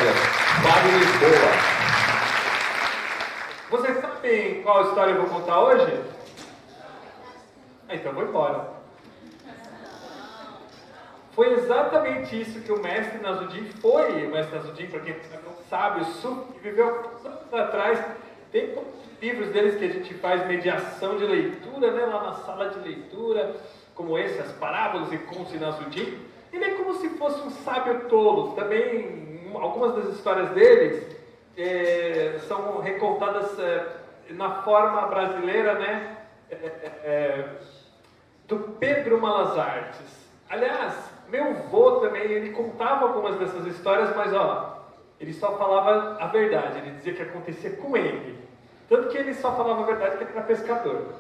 História, Fábio Lisboa. Vocês sabem qual história eu vou contar hoje? Então vou embora. Foi exatamente isso que o mestre Nasruddin foi. O mestre Nasruddin, para quem não sabe, o Sufi, que viveu anos atrás. Tem livros deles que a gente faz mediação de leitura, né, lá na sala de leitura, como esse, as parábolas e contos de Nasruddin. Ele é como se fosse um sábio tolo. Também, algumas das histórias deles são recontadas na forma brasileira, né, do Pedro Malas Artes. Aliás, meu avô também, ele contava algumas dessas histórias, mas ele só falava a verdade, ele dizia que acontecia com ele. Tanto que ele só falava a verdade que ele era pescador.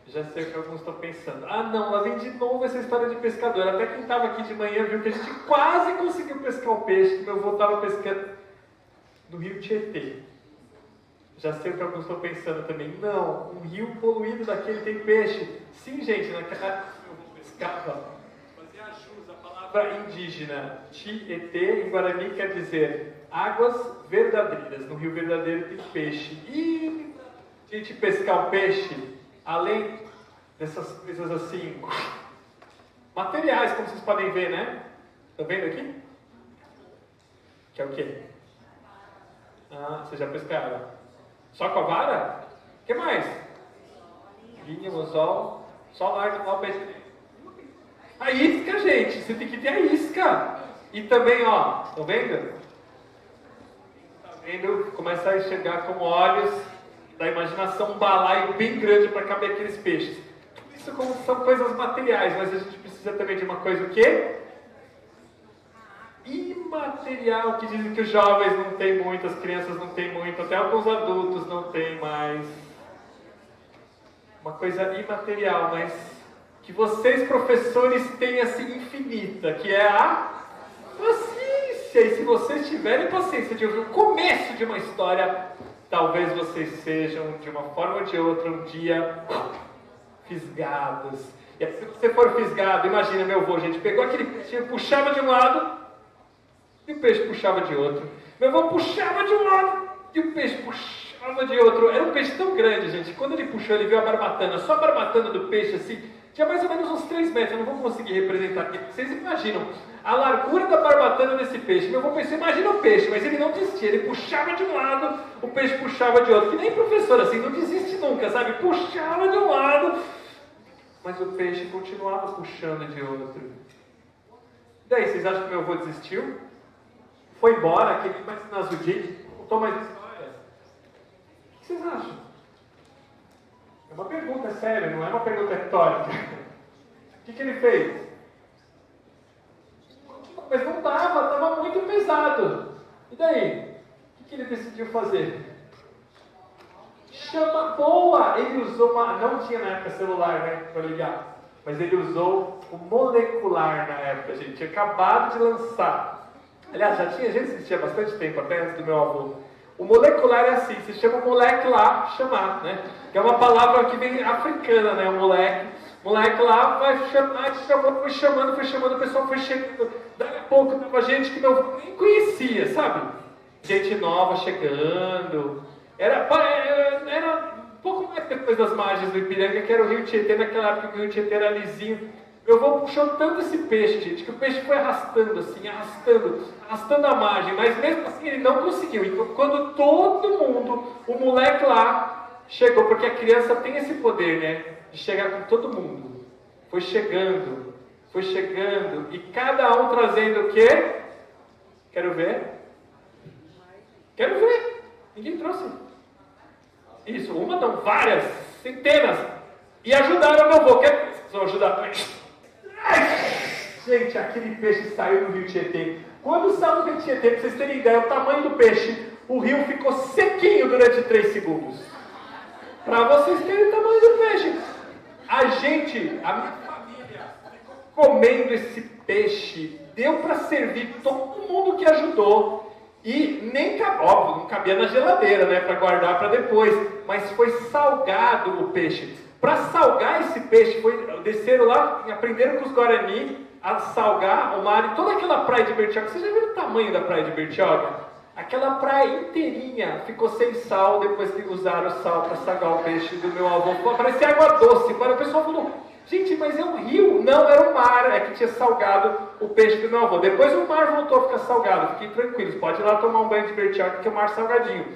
Já sei o que alguns estão pensando. Ah não, lá vem de novo essa história de pescador. Até quem estava aqui de manhã viu que a gente quase conseguiu pescar o peixe, que meu avô estava pescando no rio Tietê. Já sei o que alguns estão pensando também. Não, um rio poluído daquele tem peixe. Sim, gente, naquela época meu avô pescava, fazia jus, a palavra indígena Tietê em Guarani quer dizer águas verdadeiras. No rio verdadeiro tem peixe. E a gente pescar o peixe, além dessas coisas assim, materiais, como vocês podem ver, né? Estão vendo aqui? Que é o quê? Ah, vocês já pescaram? Só com a vara? O que mais? Linha, anzol, só larga lá o peixe. A isca, gente, você tem que ter a isca. E também, estão vendo? Tá vendo? Começa a enxergar com olhos da imaginação um balaio bem grande para caber aqueles peixes. Isso como são coisas materiais, mas a gente precisa também de uma coisa o quê? Imaterial, que dizem que os jovens não têm muito, as crianças não têm muito, até alguns adultos não têm mais. Uma coisa imaterial, mas que vocês professores têm assim infinita, que é a paciência. E se vocês tiverem paciência de ouvir o começo de uma história, talvez vocês sejam, de uma forma ou de outra, um dia fisgados. E se você for fisgado, imagina meu avô, gente, pegou aquele peixinho, puxava de um lado, e o peixe puxava de outro. Meu avô puxava de um lado, e o peixe puxava de outro. Era um peixe tão grande, gente, quando ele puxou, ele viu a barbatana. Só a barbatana do peixe, assim, tinha mais ou menos uns 3 metros, eu não vou conseguir representar aqui. Vocês imaginam a largura da barbatana desse peixe. Meu avô pensou, imagina o peixe, mas ele não desistia. Ele puxava de um lado, o peixe puxava de outro. Que nem professor, assim, não desiste nunca, sabe? Puxava de um lado, mas o peixe continuava puxando de outro. E daí, vocês acham que meu avô desistiu? Foi embora, aquele mais Nasruddin, contou mais histórias. O que vocês acham? É uma pergunta séria, não é uma pergunta retórica. O que ele fez? Mas não dava, estava muito pesado. E daí? O que ele decidiu fazer? Chama boa! Ele usou não tinha na época celular, né, para ligar. Mas ele usou o molecular na época, gente. Tinha acabado de lançar. Aliás, já existia bastante tempo, até antes do meu avô. O molecular é assim, se chama moleque lá, chamar, né? Que é uma palavra que vem africana, né? O moleque lá vai chamar, foi chamando, o pessoal foi chegando. Daí a pouco tava gente que meu avô nem conhecia, sabe? Gente nova chegando. Era um pouco mais depois das margens do Ipiranga, que era o Rio Tietê, naquela época que o Rio Tietê era lisinho. Meu avô puxou tanto esse peixe, gente, que o peixe foi arrastando assim, arrastando a margem, mas mesmo assim ele não conseguiu. Então, quando todo mundo, o moleque lá, chegou, porque a criança tem esse poder, né, de chegar com todo mundo. Foi chegando, e cada um trazendo o quê? Quero ver. Ninguém trouxe. Isso, uma não, várias, centenas. E ajudaram meu avô. Quer ajudar também? Gente, aquele peixe saiu do Rio Tietê. Quando saiu do Rio Tietê, para vocês terem ideia, o tamanho do peixe, o rio ficou sequinho durante 3 segundos. Para vocês terem o tamanho do peixe. A minha família, comendo esse peixe, deu para servir todo mundo que ajudou. E nem óbvio, não cabia na geladeira, né, para guardar para depois. Mas foi salgado o peixe. Para salgar esse peixe, desceram lá, aprenderam com os Guarani, a salgar o mar e toda aquela praia de Bertioga. Vocês já viram o tamanho da praia de Bertioga? Aquela praia inteirinha ficou sem sal depois que usaram o sal para salgar o peixe do meu avô. Parecia água doce. Quando o pessoal falou, gente, mas é um rio. Não, era um mar, é que tinha salgado o peixe do meu avô. Depois o mar voltou a ficar salgado. Fiquem tranquilos, pode ir lá tomar um banho de Bertioga, que é o mar salgadinho.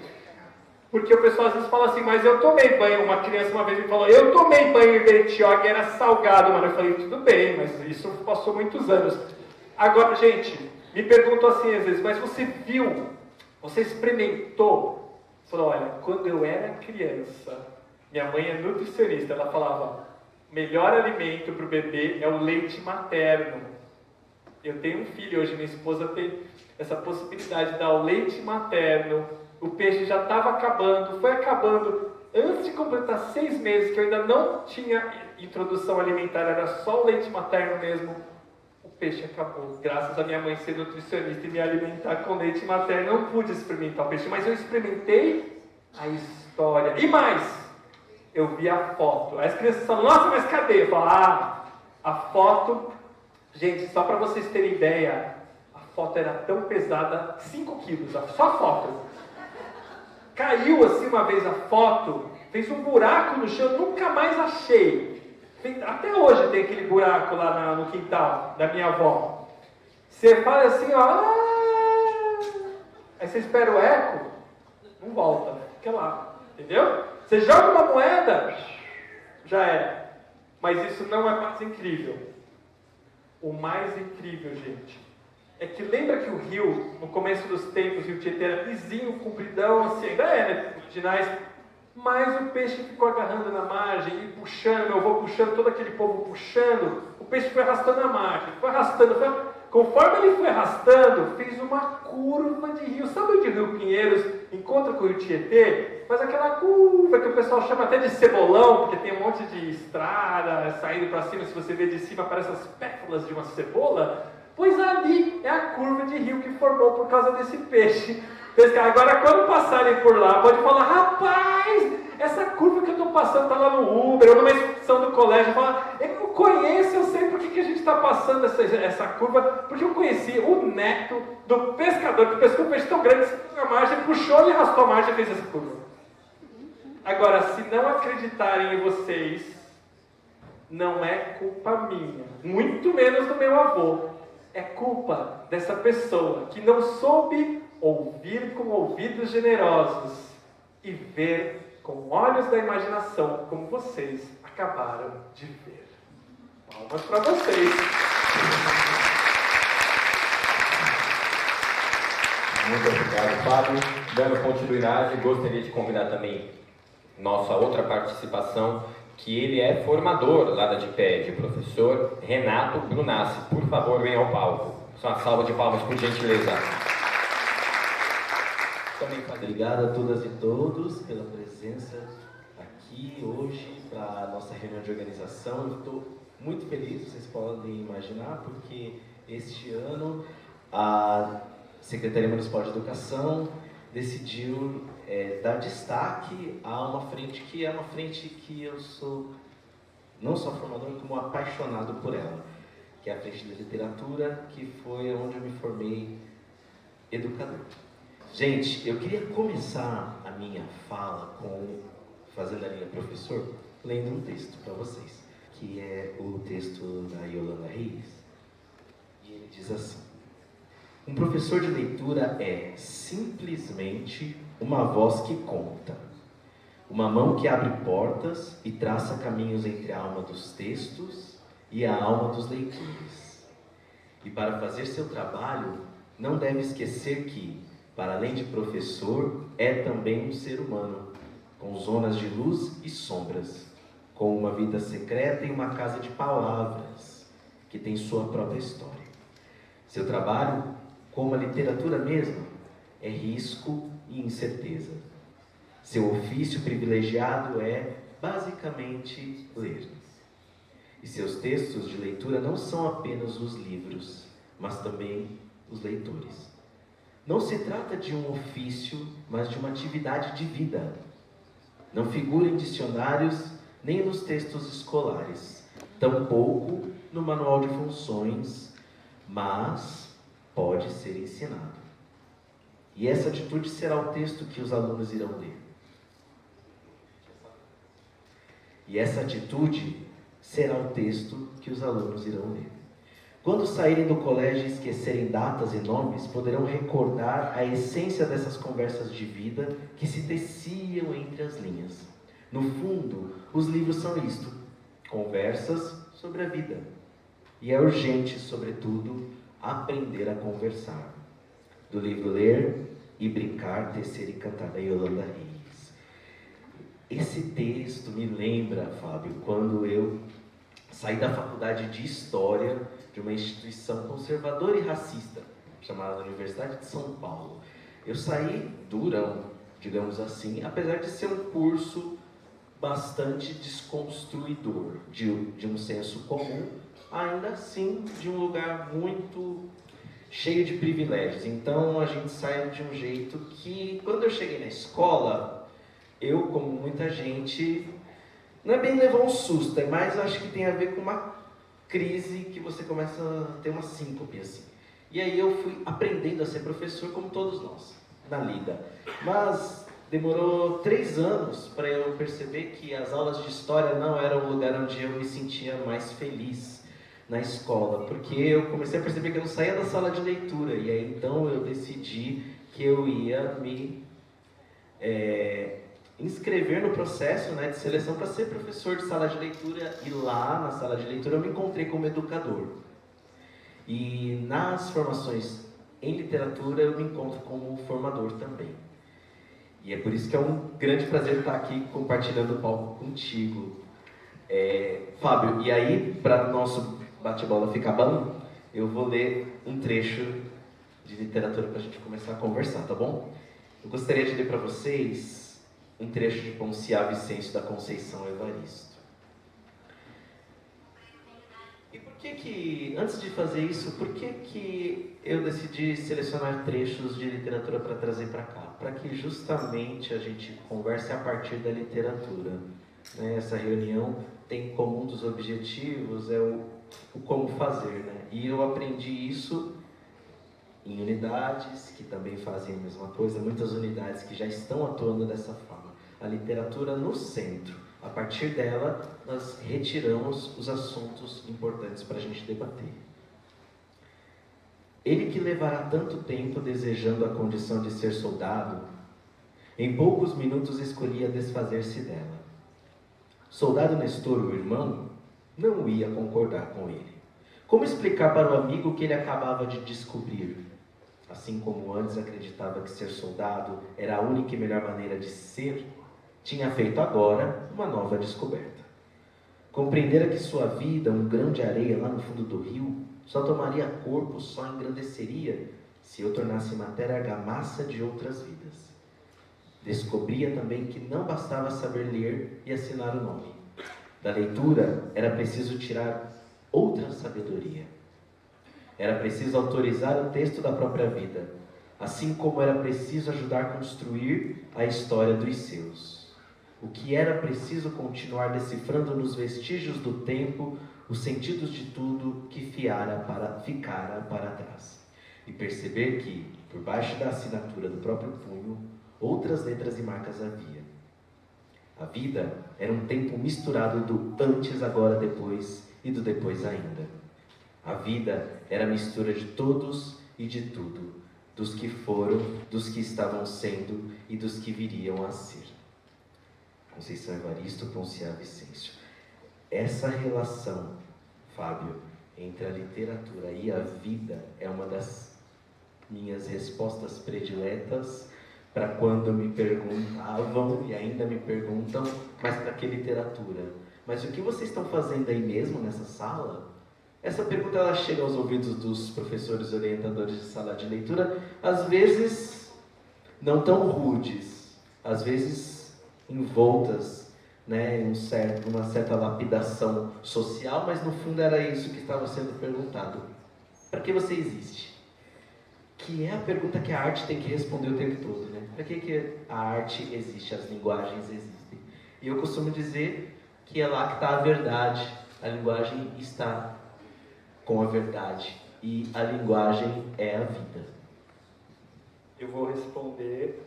Porque o pessoal às vezes fala assim, mas eu tomei banho. Uma criança uma vez me falou, eu tomei banho em Bertioga e era salgado, mano. Eu falei, tudo bem, mas isso passou muitos anos. Agora, gente, me perguntam assim às vezes, mas você viu, você experimentou? Falou, olha, quando eu era criança, minha mãe é nutricionista, ela falava, melhor alimento para o bebê é o leite materno. Eu tenho um filho hoje, minha esposa tem essa possibilidade de dar o leite materno. O peixe já estava acabando, foi acabando. Antes de completar 6 meses, que eu ainda não tinha introdução alimentar, era só o leite materno mesmo, o peixe acabou. Graças a minha mãe ser nutricionista e me alimentar com leite materno, eu não pude experimentar o peixe, mas eu experimentei a história. E mais, eu vi a foto. Aí as crianças falam, nossa, mas cadê? Eu falo, a foto... Gente, só para vocês terem ideia, a foto era tão pesada, 5 quilos, só a foto. Caiu assim uma vez a foto, fez um buraco no chão, nunca mais achei. Até hoje tem aquele buraco lá no quintal da minha avó. Você fala assim, ó, aí você espera o eco, não volta, fica lá, entendeu? Você joga uma moeda, já é. Mas isso não é mais incrível. O mais incrível, gente, é que lembra que o rio, no começo dos tempos, o rio Tietê era lisinho, compridão, assim, ainda é, né, originais, mas o peixe ficou agarrando na margem e puxando, meu avô puxando, todo aquele povo puxando, o peixe foi arrastando a margem, foi arrastando, conforme ele foi arrastando, fez uma curva de rio. Sabe onde o Rio Pinheiros encontra com o rio Tietê? Faz aquela curva que o pessoal chama até de cebolão, porque tem um monte de estrada saindo para cima, se você vê de cima, parece as pétalas de uma cebola. Pois ali é a curva de rio que formou por causa desse peixe. Agora, quando passarem por lá, pode falar, rapaz, essa curva que eu estou passando está lá no Uber, ou numa excursão do colégio, fala, eu conheço, eu sei por que a gente está passando essa curva, porque eu conheci o neto do pescador, que pescou um peixe tão grande, que a margem puxou e arrastou a margem e fez essa curva. Agora, se não acreditarem em vocês, não é culpa minha, muito menos do meu avô. É culpa dessa pessoa que não soube ouvir com ouvidos generosos e ver com olhos da imaginação como vocês acabaram de ver. Palmas para vocês. Muito obrigado, Fábio. Dando continuidade, gostaria de convidar também nossa outra participação, que ele é formador lá da DIPED, o professor Renato Brunassi. Por favor, venha ao palco. Só uma salva de palmas, por gentileza. Obrigado a todas e todos pela presença aqui hoje para a nossa reunião de organização. Eu estou muito feliz, vocês podem imaginar, porque este ano a Secretaria Municipal de Educação decidiu dar destaque a uma frente que é uma frente que eu sou não só formador, como apaixonado por ela, que é a frente de literatura, que foi onde eu me formei educador. Gente, eu queria começar a minha fala fazendo a linha professor, lendo um texto para vocês, que é o texto da Yolanda Reis, e ele diz assim: um professor de leitura é simplesmente uma voz que conta, uma mão que abre portas e traça caminhos entre a alma dos textos e a alma dos leitores. E para fazer seu trabalho, não deve esquecer que, para além de professor, é também um ser humano, com zonas de luz e sombras, com uma vida secreta e uma casa de palavras, que tem sua própria história. Seu trabalho, como a literatura mesma, é risco e incerteza. Seu ofício privilegiado é, basicamente, ler. E seus textos de leitura não são apenas os livros, mas também os leitores. Não se trata de um ofício, mas de uma atividade de vida. Não figura em dicionários nem nos textos escolares, tampouco no manual de funções, mas pode ser ensinado. E essa atitude será o texto que os alunos irão ler. E essa atitude será o texto que os alunos irão ler. Quando saírem do colégio e esquecerem datas e nomes, poderão recordar a essência dessas conversas de vida que se teciam entre as linhas. No fundo, os livros são isto: conversas sobre a vida. E é urgente, sobretudo, aprender a conversar. Do livro Ler e Brincar, Tecer e Cantar, da Yolanda Reis. Esse texto me lembra, Fábio, quando eu saí da faculdade de História de uma instituição conservadora e racista, chamada Universidade de São Paulo. Eu saí durão, digamos assim, apesar de ser um curso bastante desconstruidor de um senso comum, ainda assim de um lugar muito cheio de privilégios. Então a gente sai de um jeito que, quando eu cheguei na escola, eu, como muita gente, não é bem levar um susto, é mais, eu acho que tem a ver com uma crise que você começa a ter uma síncope, assim. E aí eu fui aprendendo a ser professor, como todos nós, na lida. Mas demorou 3 anos para eu perceber que as aulas de história não eram o lugar onde eu me sentia mais feliz na escola, porque eu comecei a perceber que eu não saía da sala de leitura, e aí então eu decidi que eu ia me inscrever no processo, né, de seleção para ser professor de sala de leitura, e lá na sala de leitura eu me encontrei como educador. E nas formações em literatura eu me encontro como formador também. E é por isso que é um grande prazer estar aqui compartilhando o palco contigo, Fábio. E aí, para o nosso bate-bola ficar bom, eu vou ler um trecho de literatura para a gente começar a conversar, tá bom? Eu gostaria de ler para vocês um trecho de Ponciá Vicêncio da Conceição Evaristo. E por que, antes de fazer isso, por que eu decidi selecionar trechos de literatura para trazer para cá? Para que justamente a gente converse a partir da literatura, né? Essa reunião tem como um dos objetivos o como fazer, né? E eu aprendi isso em unidades que também fazem a mesma coisa, muitas unidades que já estão atuando dessa forma. A literatura no centro. A partir dela, nós retiramos os assuntos importantes para a gente debater. Ele que levará tanto tempo desejando a condição de ser soldado, em poucos minutos escolhia desfazer-se dela. Soldado Nestor, o irmão, não ia concordar com ele. Como explicar para o amigo que ele acabava de descobrir? Assim como antes acreditava que ser soldado era a única e melhor maneira de ser, tinha feito agora uma nova descoberta. Compreendera que sua vida, um grão de areia lá no fundo do rio, só tomaria corpo, só engrandeceria, se eu tornasse matéria argamassa de outras vidas. Descobria também que não bastava saber ler e assinar o nome. Da leitura era preciso tirar outra sabedoria. Era preciso autorizar o texto da própria vida, assim como era preciso ajudar a construir a história dos seus. O que era preciso continuar decifrando nos vestígios do tempo os sentidos de tudo que ficara para trás. E perceber que, por baixo da assinatura do próprio punho, outras letras e marcas havia. A vida era um tempo misturado do antes, agora, depois e do depois ainda. A vida era a mistura de todos e de tudo, dos que foram, dos que estavam sendo e dos que viriam a ser. Conceição Evaristo, Ponciá Vicêncio. Essa relação, Fábio, entre a literatura e a vida é uma das minhas respostas prediletas para quando me perguntavam, e ainda me perguntam, mas para que literatura? Mas o que vocês estão fazendo aí mesmo nessa sala? Essa pergunta ela chega aos ouvidos dos professores orientadores de sala de leitura, às vezes não tão rudes, às vezes envoltas, né, em uma certa lapidação social, mas no fundo era isso que estava sendo perguntado. Para que você existe? Que é a pergunta que a arte tem que responder o tempo todo, né? Para que a arte existe, as linguagens existem? E eu costumo dizer que é lá que está a verdade, a linguagem está com a verdade. E a linguagem é a vida. Eu vou responder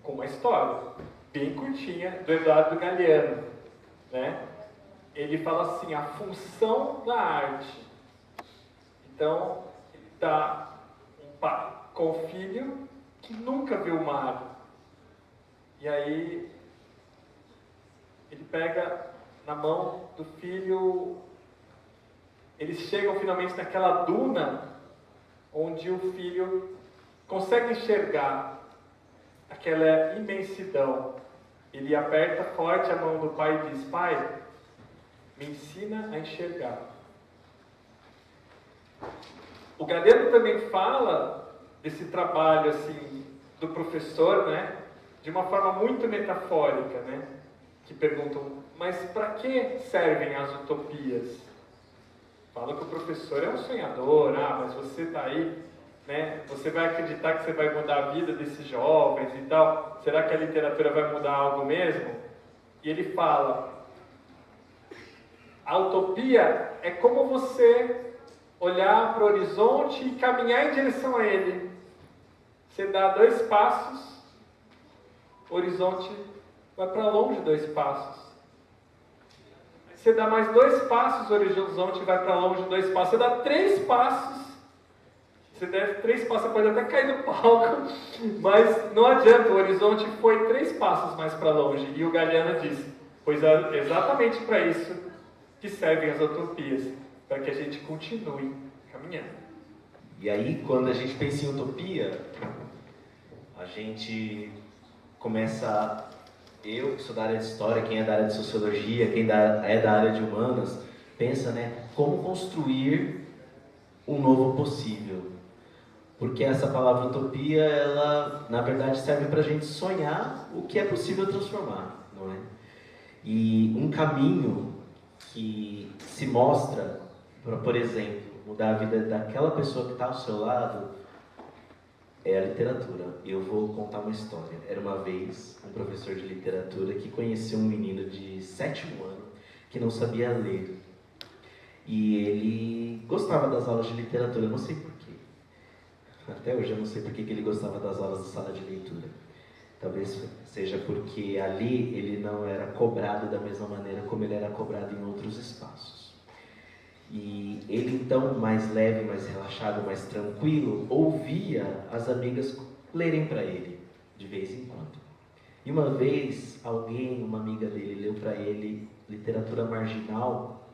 com uma história bem curtinha do Eduardo Galeano, né? Ele fala assim, a função da arte. Então, ele está um pai com o filho que nunca viu o mar. E aí, ele pega na mão do filho, eles chegam finalmente naquela duna onde o filho consegue enxergar aquela imensidão. Ele aperta forte a mão do pai e diz, pai, me ensina a enxergar. O Galeano também fala desse trabalho assim, do professor, né, de uma forma muito metafórica, né, que perguntam, mas para que servem as utopias? Fala que o professor é um sonhador, mas você está aí, né, você vai acreditar que você vai mudar a vida desses jovens e tal? Será que a literatura vai mudar algo mesmo? E ele fala, a utopia é como você olhar para o horizonte e caminhar em direção a ele. Você dá 2 passos, o horizonte vai para longe 2 passos. Você dá mais 2 passos, o horizonte vai para longe 2 passos. Você dá 3 passos, você der 3 passos, você pode até cair do palco, mas não adianta, o horizonte foi 3 passos mais para longe. E o Galeano disse, pois é exatamente para isso que servem as utopias, para que a gente continue caminhando. E aí, quando a gente pensa em utopia, a gente começa, eu que sou da área de história, quem é da área de sociologia, quem é da área de humanas, pensa, né, como construir um novo possível. Porque essa palavra utopia, ela, na verdade, serve para a gente sonhar o que é possível transformar, não é? E um caminho que se mostra para, por exemplo, mudar a vida daquela pessoa que está ao seu lado é a literatura. Eu vou contar uma história. Era uma vez um professor de literatura que conheceu um menino de 7º ano que não sabia ler. E ele gostava das aulas de literatura, não sei porquê. Até hoje eu não sei porquê que ele gostava das aulas da sala de leitura. Talvez seja porque ali ele não era cobrado da mesma maneira como ele era cobrado em outros espaços. E ele então, mais leve, mais relaxado, mais tranquilo, ouvia as amigas lerem para ele, de vez em quando. E uma vez, uma amiga dele, leu para ele Literatura Marginal,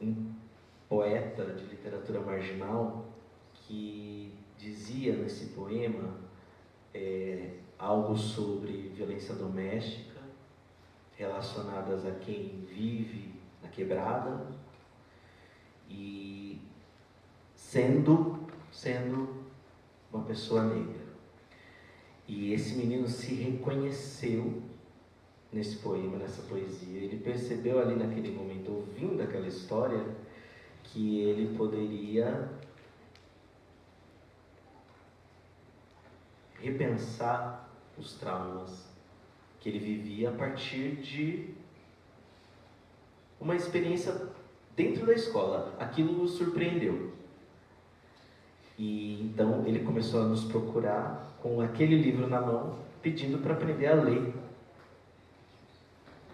um poeta de literatura marginal, que dizia nesse poema algo sobre violência doméstica, relacionadas a quem vive na quebrada, e sendo uma pessoa negra. E esse menino se reconheceu nesse poema, nessa poesia. Ele percebeu ali naquele momento, ouvindo aquela história, que ele poderia repensar os traumas que ele vivia a partir de uma experiência dentro da escola. Aquilo o surpreendeu. E então ele começou a nos procurar com aquele livro na mão, pedindo para aprender a ler.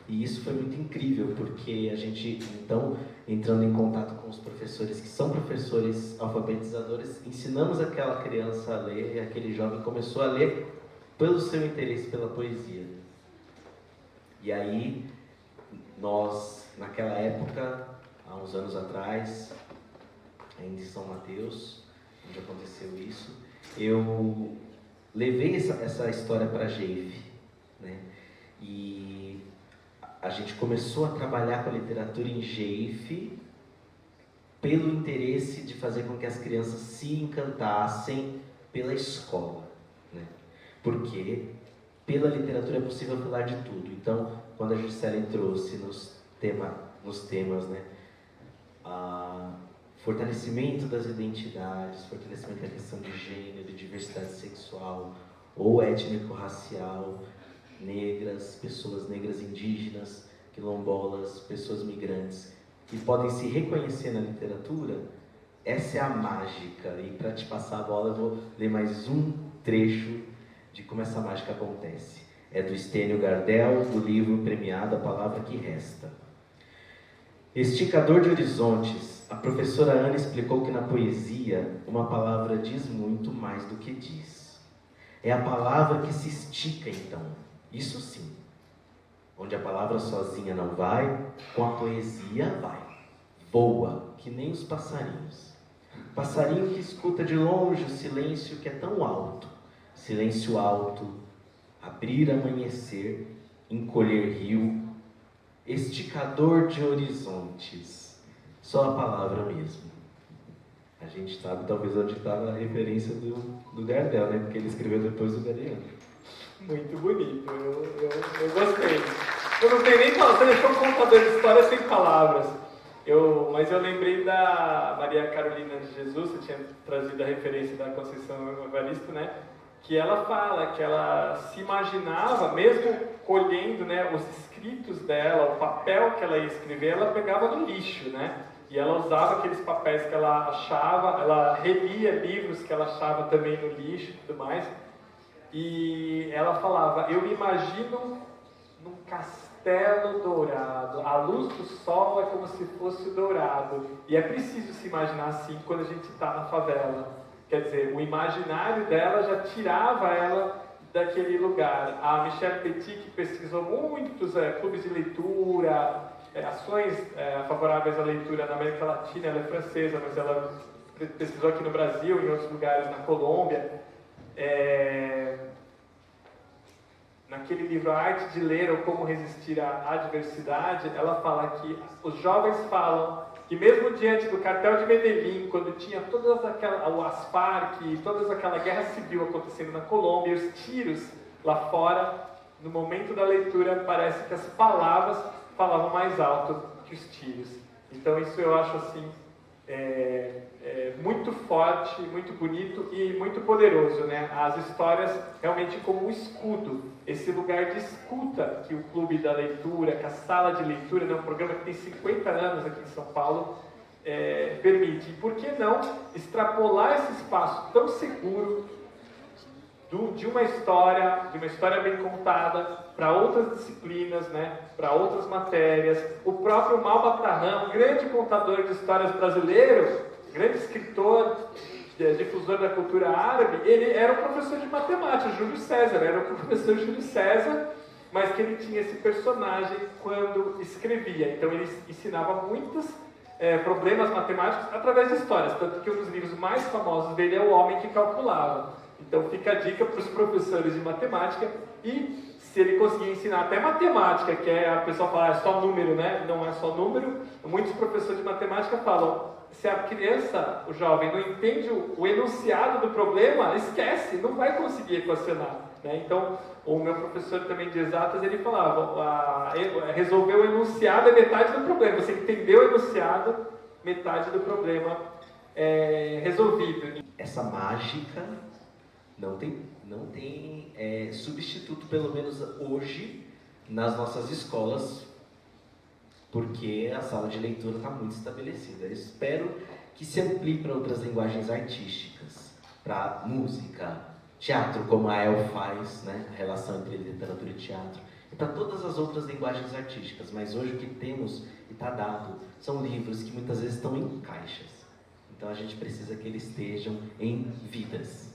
E isso foi muito incrível, porque a gente, então, entrando em contato com os professores, que são professores alfabetizadores, ensinamos aquela criança a ler, e aquele jovem começou a ler pelo seu interesse pela poesia. E aí, nós, naquela época, há uns anos atrás, ainda em São Mateus, onde aconteceu isso, eu levei essa história para a GEIF, né? E a gente começou a trabalhar com a literatura em GEIF pelo interesse de fazer com que as crianças se encantassem pela escola, né? Porque pela literatura é possível falar de tudo. Então, quando a Juscelia trouxe nos temas, né, fortalecimento das identidades, fortalecimento da questão de gênero, diversidade sexual ou étnico-racial, negras, pessoas negras indígenas, quilombolas, pessoas migrantes. que podem se reconhecer na literatura, essa é a mágica. E para te passar a bola, eu vou ler mais um trecho de como essa mágica acontece. É do Stênio Gardel, do livro premiado A Palavra que Resta. Esticador de horizontes, a professora Ana explicou que na poesia uma palavra diz muito mais do que diz. É a palavra que se estica, então. Isso sim. Onde a palavra sozinha não vai, com a poesia vai. Voa, que nem os passarinhos. Passarinho que escuta de longe o silêncio que é tão alto. Silêncio alto, abrir amanhecer, encolher rio, esticador de horizontes. Só a palavra mesmo. A gente sabe talvez onde está a referência do Gardel, né? Porque ele escreveu depois do Galeano. Muito bonito, eu gostei. Eu não tenho nem palavras, você deixou um contador de histórias sem palavras. Mas eu lembrei da Maria Carolina de Jesus, você tinha trazido a referência da Conceição Evaristo, né? Que ela fala que ela se imaginava, mesmo colhendo, né, os escritos dela, o papel que ela ia escrever, ela pegava no lixo, né? E ela usava aqueles papéis que ela achava, ela relia livros que ela achava também no lixo e tudo mais. E ela falava, eu me imagino num castelo dourado, a luz do sol é como se fosse dourado. E é preciso se imaginar assim quando a gente está na favela. Quer dizer, o imaginário dela já tirava ela daquele lugar. A Michelle Petit, que pesquisou muitos clubes de leitura, ações favoráveis à leitura na América Latina, ela é francesa, mas ela pesquisou aqui no Brasil, em outros lugares, na Colômbia. Naquele livro A Arte de Ler ou Como Resistir à Adversidade, ela fala que os jovens falam que mesmo diante do cartel de Medellín, quando tinha o Asfarc, toda aquela guerra civil acontecendo na Colômbia, os tiros lá fora, no momento da leitura, parece que as palavras falavam mais alto que os tiros. Então isso eu acho assim muito forte, muito bonito e muito poderoso, né? As histórias realmente como um escudo, esse lugar de escuta que o Clube da Leitura, que a Sala de Leitura, né, um programa que tem 50 anos aqui em São Paulo, permite. E por que não extrapolar esse espaço tão seguro de uma história bem contada, para outras disciplinas, né, para outras matérias. O próprio Malba Tahan, um grande contador de histórias brasileiro, grande escritor, difusor da cultura árabe, ele era um professor de matemática, Júlio César, era o professor Júlio César, mas que ele tinha esse personagem quando escrevia. Então ele ensinava muitos problemas matemáticos através de histórias, tanto que um dos livros mais famosos dele é O Homem que Calculava. Então fica a dica para os professores de matemática, e se ele conseguir ensinar até matemática, que a pessoa fala, é só número, né? Não é só número. Muitos professores de matemática falam, se a criança, o jovem, não entende o enunciado do problema, esquece, não vai conseguir equacionar, né? Então, o meu professor também de exatas, ele falava, resolver o enunciado é metade do problema. Você entendeu o enunciado, metade do problema é resolvido. Essa mágica não tem substituto, pelo menos hoje, nas nossas escolas, porque a sala de leitura está muito estabelecida. Eu espero que se amplie para outras linguagens artísticas, para música, teatro, como a El faz, né? A relação entre literatura e teatro, e para todas as outras linguagens artísticas. Mas hoje o que temos e está dado são livros que muitas vezes estão em caixas. Então a gente precisa que eles estejam em vidas.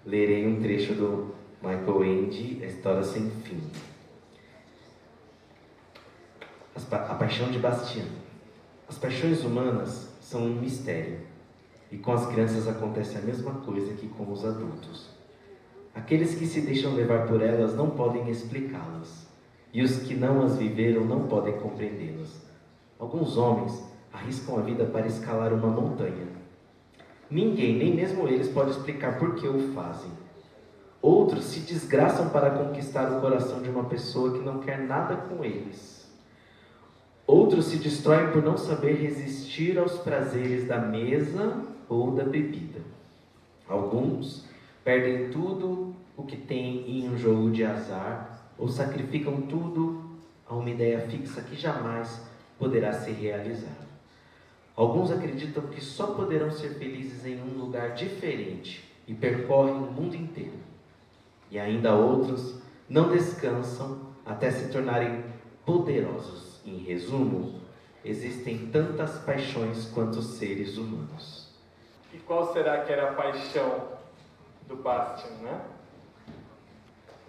Lerei um trecho do Michael Ende, A História Sem Fim. A paixão de Bastian. As paixões humanas são um mistério, e com as crianças acontece a mesma coisa que com os adultos. Aqueles que se deixam levar por elas não podem explicá-las, e os que não as viveram não podem compreendê-las. Alguns homens arriscam a vida para escalar uma montanha. Ninguém, nem mesmo eles, pode explicar por que o fazem. Outros se desgraçam para conquistar o coração de uma pessoa que não quer nada com eles. Outros se destroem por não saber resistir aos prazeres da mesa ou da bebida. Alguns perdem tudo o que têm em um jogo de azar, ou sacrificam tudo a uma ideia fixa que jamais poderá se realizar. Alguns acreditam que só poderão ser felizes em um lugar diferente e percorrem o mundo inteiro. E ainda outros não descansam até se tornarem poderosos. Em resumo, existem tantas paixões quanto seres humanos. E qual será que era a paixão do Bastian, né?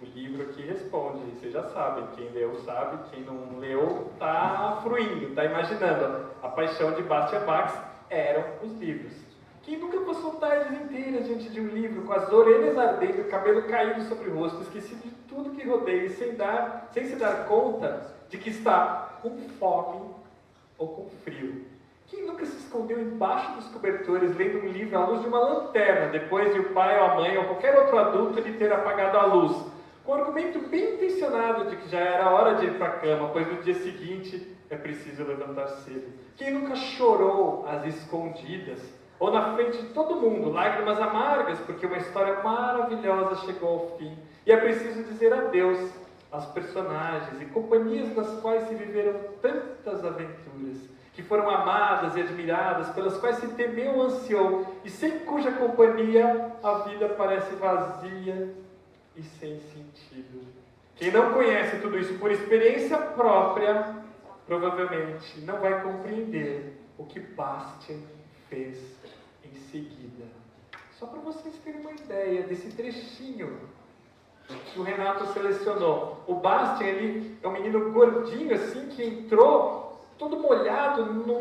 O livro aqui responde, vocês já sabem, quem leu sabe, quem não leu está fruindo, está imaginando. A paixão de Bastian Bax eram os livros. Quem nunca passou tardes inteiras diante de um livro, com as orelhas ardendo, o cabelo caído sobre o rosto, esquecido de tudo que rodeia, sem se dar conta de que está com fome ou com frio? Quem nunca se escondeu embaixo dos cobertores, lendo um livro à luz de uma lanterna, depois de o pai ou a mãe ou qualquer outro adulto lhe ter apagado a luz, com o argumento bem intencionado de que já era hora de ir para a cama, pois no dia seguinte é preciso levantar cedo? Quem nunca chorou às escondidas, ou na frente de todo mundo, lágrimas amargas, porque uma história maravilhosa chegou ao fim, e é preciso dizer adeus aos personagens e companhias das quais se viveram tantas aventuras, que foram amadas e admiradas, pelas quais se temeu ou ansiou, e sem cuja companhia a vida parece vazia e sem sentido. Quem não conhece tudo isso por experiência própria, provavelmente não vai compreender o que Bastian fez em seguida. Só para vocês terem uma ideia desse trechinho que o Renato selecionou. O Bastian, ele é um menino gordinho assim, que entrou todo molhado num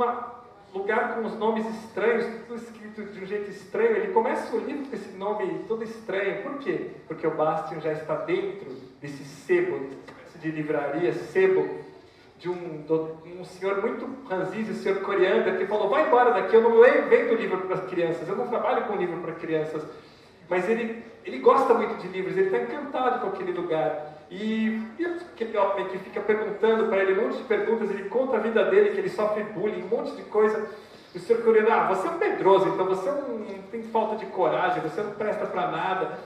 lugar com os nomes estranhos, tudo escrito de um jeito estranho. Ele começa o livro com esse nome todo estranho. Por quê? Porque o Bastian já está dentro desse sebo, de livraria, sebo, de um senhor muito ranzinza, o senhor Coriander, que falou: vai embora daqui, eu não vendo livro para as crianças, eu não trabalho com livro para crianças. Mas ele gosta muito de livros, ele está encantado com aquele lugar. E aquele homem que fica perguntando para ele um monte de perguntas, ele conta a vida dele, que ele sofre bullying, um monte de coisa. E o senhor Coriander: você é um medroso, então você não tem falta de coragem, você não presta para nada.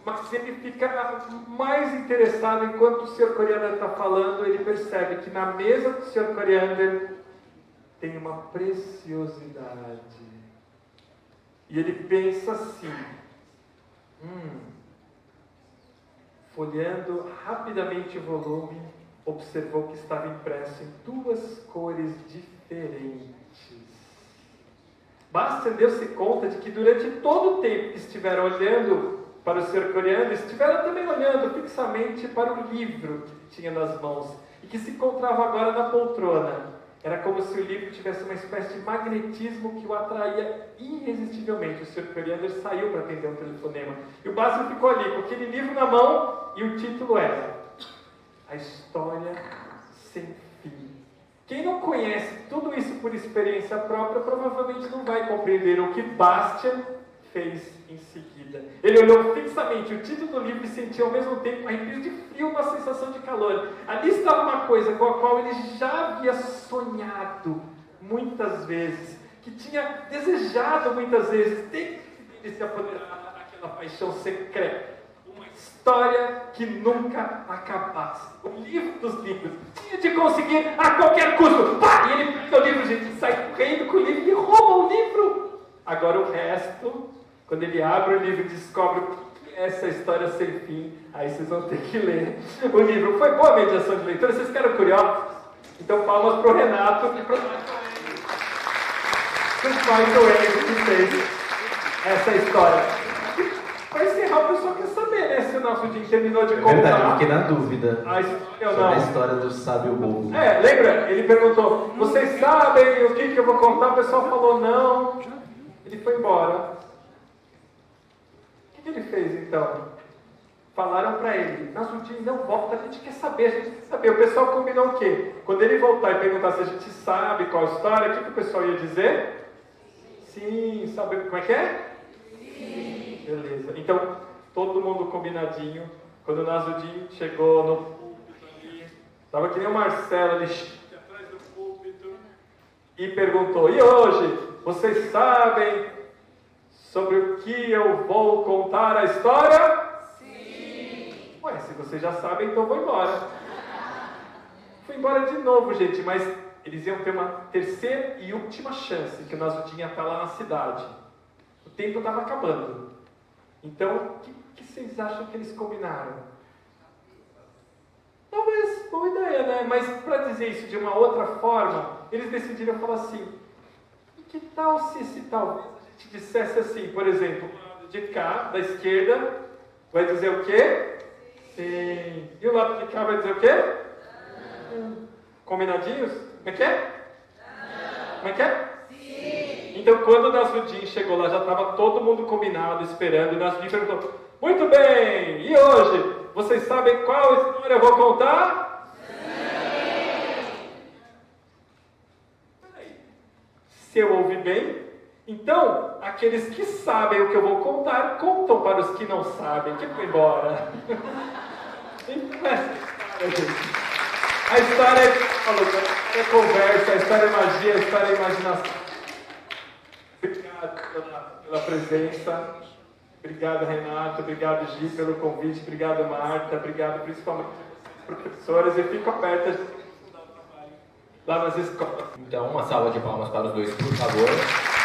Mas ele fica mais interessado enquanto o Sr. Coriander está falando, ele percebe que na mesa do Sr. Coriander tem uma preciosidade. E ele pensa assim, folheando rapidamente o volume, observou que estava impresso em 2 cores diferentes. Bastian deu-se conta de que durante todo o tempo que estiveram olhando para o Sr. Coriander, estiveram também olhando fixamente para o livro que tinha nas mãos e que se encontrava agora na poltrona. Era como se o livro tivesse uma espécie de magnetismo que o atraía irresistivelmente. O Sr. Coriander saiu para atender um telefonema. E o Bastian ficou ali com aquele livro na mão e o título era A História Sem Fim. Quem não conhece tudo isso por experiência própria provavelmente não vai compreender o que Bastian fez em seguida. Ele olhou fixamente o título do livro e sentiu ao mesmo tempo um arrepio de frio, uma sensação de calor. Ali estava uma coisa com a qual ele já havia sonhado muitas vezes, que tinha desejado muitas vezes, desde que ele se apoderar daquela paixão secreta. Uma história que nunca acabasse. O livro dos livros. Tinha de conseguir a qualquer custo. Pá! E ele pega o livro, gente, sai correndo com o livro e rouba o livro. Agora o resto, quando ele abre o livro e descobre essa história sem fim, aí vocês vão ter que ler o livro. Foi boa a mediação de leitura? Vocês ficaram curiosos? Então palmas para o Renato e para o Michael Ende, que fez essa história. Para encerrar, o pessoal quer saber, né, se o nosso dia terminou de contar. Verdade, eu fiquei na dúvida A história, sobre a história do sábio bobo. Lembra? Ele perguntou, vocês sabem o que eu vou contar? O pessoal falou não. Ele foi embora. O que ele fez então? Falaram para ele, Nasruddin, não volta, a gente quer saber, O pessoal combinou o quê? Quando ele voltar e perguntar se a gente sabe qual a história, o que o pessoal ia dizer? Sim, sabe como é que é? Sim. Beleza. Então, todo mundo combinadinho. Quando o Nasruddin chegou no púlpito ali, estava que nem o Marcelo ali, atrás do púlpito, e perguntou, e hoje, vocês sabem sobre o que eu vou contar a história? Sim. Ué, se vocês já sabem, então vou embora. Fui embora de novo, gente, mas eles iam ter uma terceira e última chance, que o Nasruddin ia estar lá na cidade. O tempo estava acabando. Então, o que vocês acham que eles combinaram? Talvez, boa ideia, né? Mas para dizer isso de uma outra forma, eles decidiram falar assim, que tal se talvez a gente dissesse assim, por exemplo, de cá, da esquerda, vai dizer o quê? Sim. E o lado de cá vai dizer o quê? Combinadinhos? Como é que é? Como é que é? Sim. Então, quando o Nasruddin chegou lá, já estava todo mundo combinado, esperando. O Nasruddin perguntou, muito bem, e hoje? Vocês sabem qual história eu vou contar? Sim. Peraí. Se eu ouvi bem, então, aqueles que sabem o que eu vou contar, contam para os que não sabem. Que foi embora. Então, essa história, gente. A história é conversa, a história é magia, a história é imaginação. Obrigado pela presença. Obrigado, Renato. Obrigado, Gi, pelo convite. Obrigado, Marta. Obrigado, principalmente, professores. Eu fico aberta lá nas escolas. Então, uma salva de palmas para os dois, por favor.